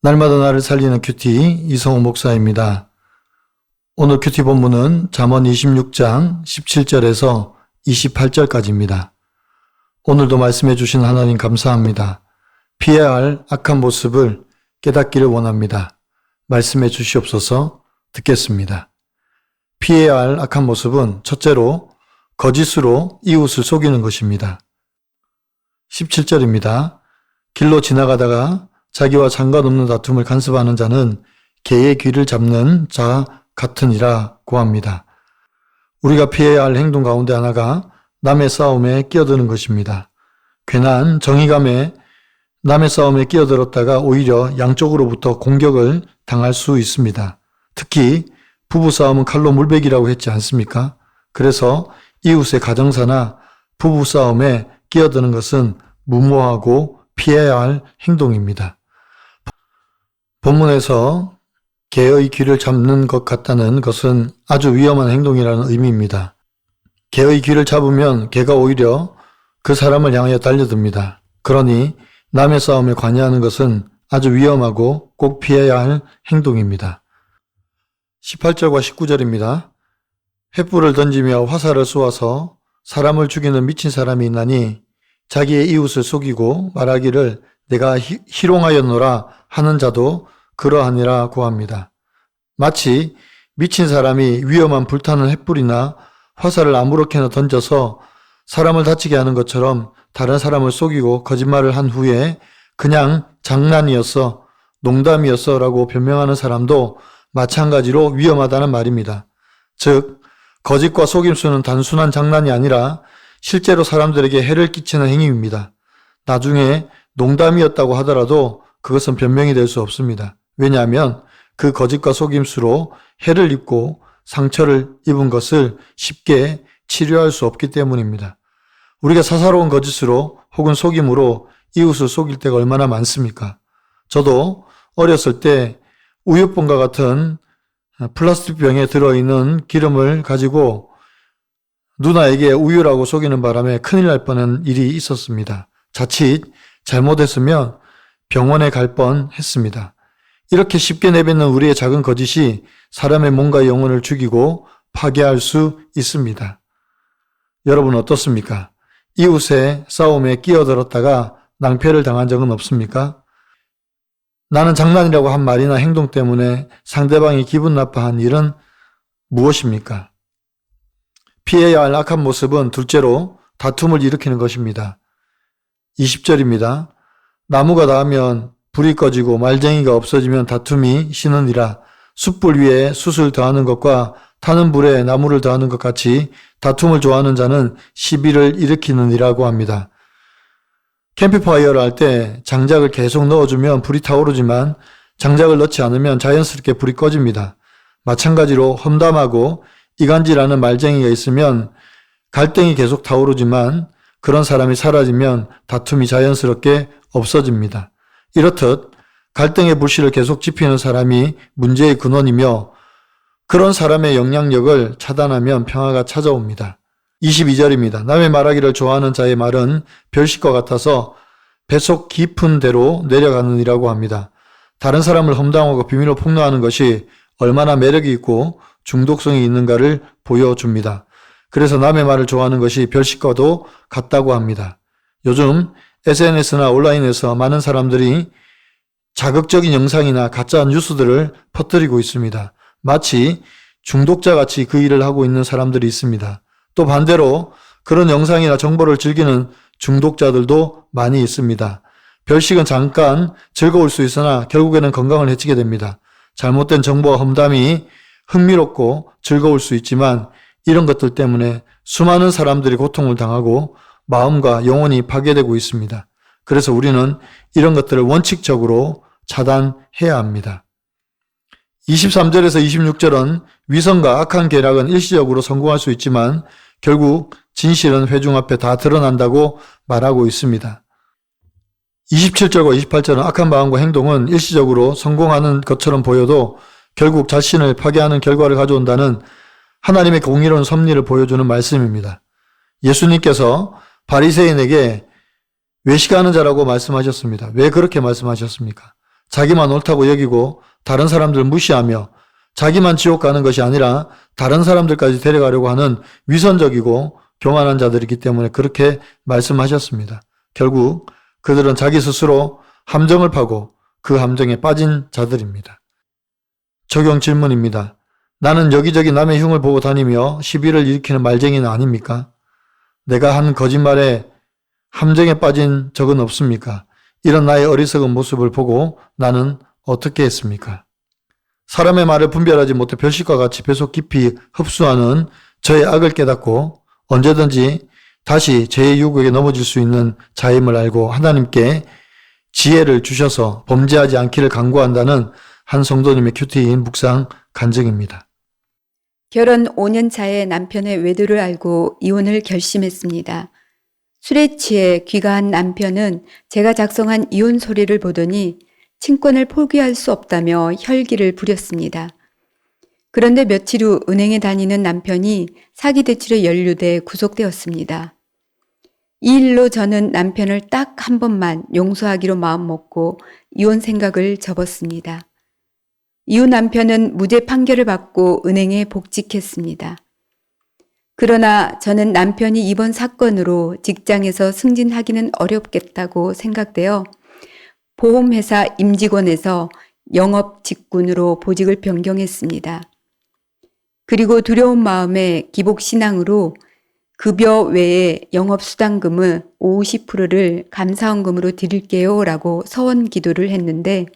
날마다 나를 살리는 큐티 이성호 목사입니다. 오늘 큐티 본문은 잠언 26장 17절에서 28절까지입니다. 오늘도 말씀해 주신 하나님 감사합니다. 피해야 할 악한 모습을 깨닫기를 원합니다. 말씀해 주시옵소서. 듣겠습니다. 피해야 할 악한 모습은 첫째로 거짓으로 이웃을 속이는 것입니다. 17절입니다. 길로 지나가다가 자기와 상관없는 다툼을 간섭하는 자는 개의 귀를 잡는 자 같으니라 고합니다. 우리가 피해야 할 행동 가운데 하나가 남의 싸움에 끼어드는 것입니다. 괜한 정의감에 남의 싸움에 끼어들었다가 오히려 양쪽으로부터 공격을 당할 수 있습니다. 특히 부부싸움은 칼로 물베기라고 했지 않습니까? 그래서 이웃의 가정사나 부부싸움에 끼어드는 것은 무모하고 피해야 할 행동입니다. 본문에서 개의 귀를 잡는 것 같다는 것은 아주 위험한 행동이라는 의미입니다. 개의 귀를 잡으면 개가 오히려 그 사람을 향하여 달려듭니다. 그러니 남의 싸움에 관여하는 것은 아주 위험하고 꼭 피해야 할 행동입니다. 18절과 19절입니다. 횃불을 던지며 화살을 쏘아서 사람을 죽이는 미친 사람이 있나니 자기의 이웃을 속이고 말하기를 내가 희롱하였노라 하는 자도 그러하니라 고합니다. 마치 미친 사람이 위험한 불타는 횃불이나 화살을 아무렇게나 던져서 사람을 다치게 하는 것처럼 다른 사람을 속이고 거짓말을 한 후에 그냥 장난이었어, 농담이었어 라고 변명하는 사람도 마찬가지로 위험하다는 말입니다. 즉, 거짓과 속임수는 단순한 장난이 아니라 실제로 사람들에게 해를 끼치는 행위입니다. 나중에 농담이었다고 하더라도 그것은 변명이 될 수 없습니다. 왜냐하면 그 거짓과 속임수로 해를 입고 상처를 입은 것을 쉽게 치료할 수 없기 때문입니다. 우리가 사사로운 거짓으로 혹은 속임으로 이웃을 속일 때가 얼마나 많습니까? 저도 어렸을 때 우유병과 같은 플라스틱 병에 들어있는 기름을 가지고 누나에게 우유라고 속이는 바람에 큰일 날 뻔한 일이 있었습니다. 자칫 잘못했으면 병원에 갈 뻔했습니다. 이렇게 쉽게 내뱉는 우리의 작은 거짓이 사람의 몸과 영혼을 죽이고 파괴할 수 있습니다. 여러분 어떻습니까? 이웃의 싸움에 끼어들었다가 낭패를 당한 적은 없습니까? 나는 장난이라고 한 말이나 행동 때문에 상대방이 기분 나빠한 일은 무엇입니까? 피해야 할 악한 모습은 둘째로 다툼을 일으키는 것입니다. 20절입니다. 나무가 닿으면 불이 꺼지고 말쟁이가 없어지면 다툼이 쉬느니라. 숯불 위에 숯을 더하는 것과 타는 불에 나무를 더하는 것 같이 다툼을 좋아하는 자는 시비를 일으키느니라고 합니다. 캠프파이어를 할 때 장작을 계속 넣어주면 불이 타오르지만 장작을 넣지 않으면 자연스럽게 불이 꺼집니다. 마찬가지로 험담하고 이간질하는 말쟁이가 있으면 갈등이 계속 타오르지만 그런 사람이 사라지면 다툼이 자연스럽게 없어집니다. 이렇듯 갈등의 불씨를 계속 지피는 사람이 문제의 근원이며 그런 사람의 영향력을 차단하면 평화가 찾아옵니다. 22절입니다. 남의 말하기를 좋아하는 자의 말은 별식과 같아서 뱃속 깊은 데로 내려가느니라고 합니다. 다른 사람을 험담하고 비밀로 폭로하는 것이 얼마나 매력이 있고 중독성이 있는가를 보여줍니다. 그래서 남의 말을 좋아하는 것이 별식과도 같다고 합니다. 요즘 SNS나 온라인에서 많은 사람들이 자극적인 영상이나 가짜 뉴스들을 퍼뜨리고 있습니다. 마치 중독자같이 그 일을 하고 있는 사람들이 있습니다. 또 반대로 그런 영상이나 정보를 즐기는 중독자들도 많이 있습니다. 별식은 잠깐 즐거울 수 있으나 결국에는 건강을 해치게 됩니다. 잘못된 정보와 험담이 흥미롭고 즐거울 수 있지만 이런 것들 때문에 수많은 사람들이 고통을 당하고 마음과 영혼이 파괴되고 있습니다. 그래서 우리는 이런 것들을 원칙적으로 차단해야 합니다. 23절에서 26절은 위선과 악한 계략은 일시적으로 성공할 수 있지만 결국 진실은 회중 앞에 다 드러난다고 말하고 있습니다. 27절과 28절은 악한 마음과 행동은 일시적으로 성공하는 것처럼 보여도 결국 자신을 파괴하는 결과를 가져온다는 하나님의 공의로운 섭리를 보여주는 말씀입니다. 예수님께서 바리새인에게 외식하는 자라고 말씀하셨습니다. 왜 그렇게 말씀하셨습니까? 자기만 옳다고 여기고 다른 사람들 무시하며 자기만 지옥 가는 것이 아니라 다른 사람들까지 데려가려고 하는 위선적이고 교만한 자들이기 때문에 그렇게 말씀하셨습니다. 결국 그들은 자기 스스로 함정을 파고 그 함정에 빠진 자들입니다. 적용 질문입니다. 나는 여기저기 남의 흉을 보고 다니며 시비를 일으키는 말쟁이는 아닙니까? 내가 한 거짓말에 함정에 빠진 적은 없습니까? 이런 나의 어리석은 모습을 보고 나는 어떻게 했습니까? 사람의 말을 분별하지 못해 별식과 같이 배속 깊이 흡수하는 저의 악을 깨닫고 언제든지 다시 죄의 유혹에 넘어질 수 있는 자임을 알고 하나님께 지혜를 주셔서 범죄하지 않기를 간구한다는 한 성도님의 큐티인 묵상 간증입니다. 결혼 5년 차에 남편의 외도를 알고 이혼을 결심했습니다. 술에 취해 귀가한 남편은 제가 작성한 이혼 소리를 보더니 친권을 포기할 수 없다며 혈기를 부렸습니다. 그런데 며칠 후 은행에 다니는 남편이 사기 대출에 연루돼 구속되었습니다. 이 일로 저는 남편을 딱 한 번만 용서하기로 마음먹고 이혼 생각을 접었습니다. 이후 남편은 무죄 판결을 받고 은행에 복직했습니다. 그러나 저는 남편이 이번 사건으로 직장에서 승진하기는 어렵겠다고 생각되어 보험회사 임직원에서 영업 직군으로 보직을 변경했습니다. 그리고 두려운 마음에 기복신앙으로 급여 외에 영업수당금의 50%를 감사원금으로 드릴게요 라고 서원 기도를 했는데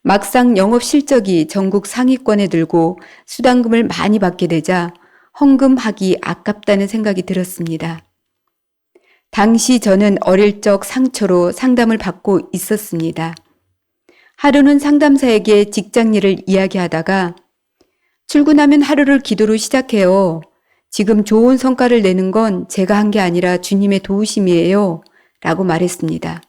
막상 영업 실적이 전국 상위권에 들고 수당금을 많이 받게 되자 헌금하기 아깝다는 생각이 들었습니다. 당시 저는 어릴 적 상처로 상담을 받고 있었습니다. 하루는 상담사에게 직장 일을 이야기하다가 출근하면 하루를 기도로 시작해요. 지금 좋은 성과를 내는 건 제가 한 게 아니라 주님의 도우심이에요. 라고 말했습니다.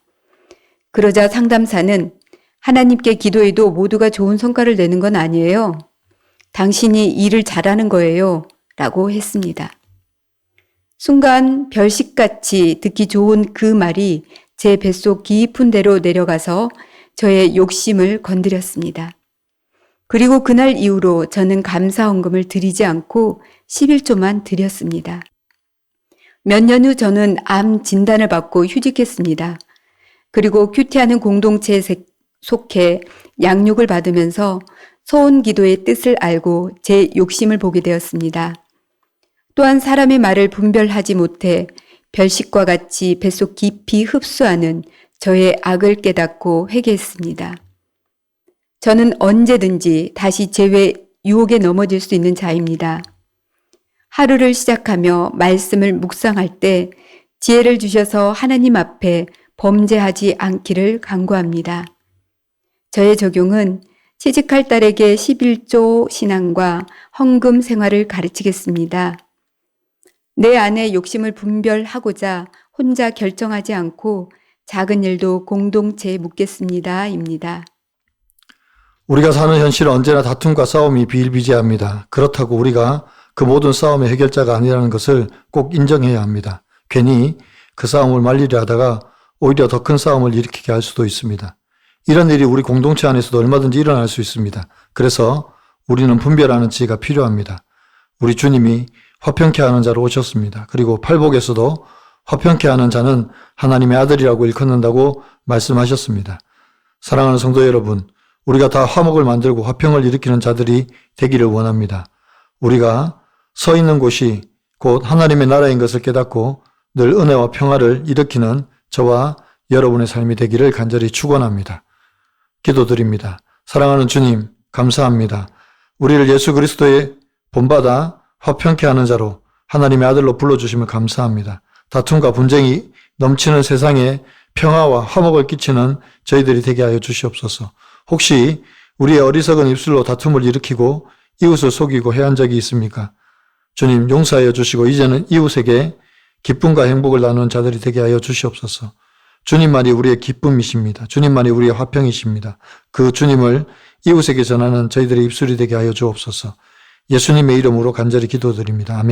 그러자 상담사는 하나님께 기도해도 모두가 좋은 성과를 내는 건 아니에요. 당신이 일을 잘하는 거예요. 라고 했습니다. 순간 별식같이 듣기 좋은 그 말이 제 뱃속 깊은 데로 내려가서 저의 욕심을 건드렸습니다. 그리고 그날 이후로 저는 감사헌금을 드리지 않고 11조만 드렸습니다. 몇 년 후 저는 암 진단을 받고 휴직했습니다. 그리고 큐티하는 공동체에 속해 양육을 받으면서 소원 기도의 뜻을 알고 제 욕심을 보게 되었습니다. 또한 사람의 말을 분별하지 못해 별식과 같이 뱃속 깊이 흡수하는 저의 악을 깨닫고 회개했습니다. 저는 언제든지 다시 죄의 유혹에 넘어질 수 있는 자입니다. 하루를 시작하며 말씀을 묵상할 때 지혜를 주셔서 하나님 앞에 범죄하지 않기를 간구합니다. 저의 적용은 취직할 딸에게 11조 신앙과 헌금 생활을 가르치겠습니다. 내 안의 욕심을 분별하고자 혼자 결정하지 않고 작은 일도 공동체에 묻겠습니다. 입니다. 우리가 사는 현실은 언제나 다툼과 싸움이 비일비재합니다. 그렇다고 우리가 그 모든 싸움의 해결자가 아니라는 것을 꼭 인정해야 합니다. 괜히 그 싸움을 말리려 하다가 오히려 더 큰 싸움을 일으키게 할 수도 있습니다. 이런 일이 우리 공동체 안에서도 얼마든지 일어날 수 있습니다. 그래서 우리는 분별하는 지혜가 필요합니다. 우리 주님이 화평케 하는 자로 오셨습니다. 그리고 팔복에서도 화평케 하는 자는 하나님의 아들이라고 일컫는다고 말씀하셨습니다. 사랑하는 성도 여러분, 우리가 다 화목을 만들고 화평을 일으키는 자들이 되기를 원합니다. 우리가 서 있는 곳이 곧 하나님의 나라인 것을 깨닫고 늘 은혜와 평화를 일으키는 저와 여러분의 삶이 되기를 간절히 축원합니다. 기도드립니다. 사랑하는 주님, 감사합니다. 우리를 예수 그리스도의 본받아 화평케 하는 자로 하나님의 아들로 불러주심을 감사합니다. 다툼과 분쟁이 넘치는 세상에 평화와 화목을 끼치는 저희들이 되게 하여 주시옵소서. 혹시 우리의 어리석은 입술로 다툼을 일으키고 이웃을 속이고 해한 적이 있습니까? 주님 용서하여 주시고 이제는 이웃에게 기쁨과 행복을 나누는 자들이 되게 하여 주시옵소서. 주님만이 우리의 기쁨이십니다. 주님만이 우리의 화평이십니다. 그 주님을 이웃에게 전하는 저희들의 입술이 되게 하여 주옵소서. 예수님의 이름으로 간절히 기도드립니다. 아멘.